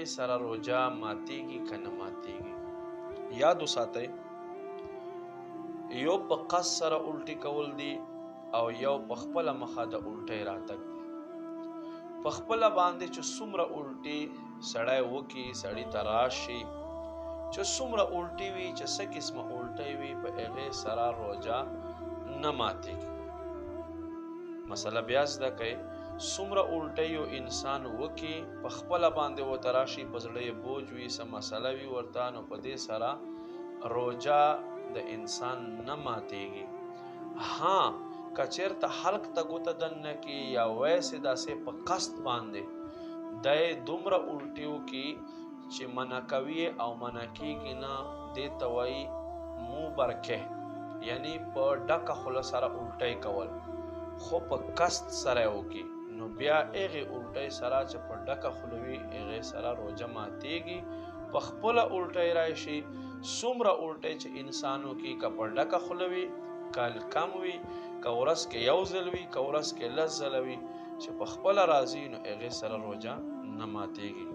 هغې سره روژه ماتیږي که نه ماتیږي. یاد وساتئ یو په قصد سره الټي کول دي او یو په خپله مخه د الټۍ راتګ دی. په خپله باندې چې څومره الټي سړی وکړي سړي ته راشي چې څومره الټي وي چې څه قسمه الټۍ وي په هغې سره روژه نه ماتیږي. مسله بیا زده کئ څومره الټۍ یو انسان وکړي په خپله باندې ورته راشي په زړه یې بوج وي څه مسله وي ورته نو په دې سره روژه د انسان نه ماتیږي. ها که چېرته حلق ته ګوته دننه کړي یا ویسې داسې په قصد باندې دی دومره الټي وکړي چې منع کوي او منع کېږي نه دې ته وایي موبرکه، یعنی په ډکه خوله سره الټۍ کول، خو په قصد سره یې وکړي نو بیا هغې الټۍ سره چې په ډکه خوله وي هغې سره روژه ماتیږي. په خپله الټۍ راشي څومره الټۍ چې انسان وکړي که په ډکه خوله وي که کم وي که ورځ کې یو ځل وي که ورځ کې لس ځله وي چې په خپله راځي نو هغې سره روژه نه ماتیږي.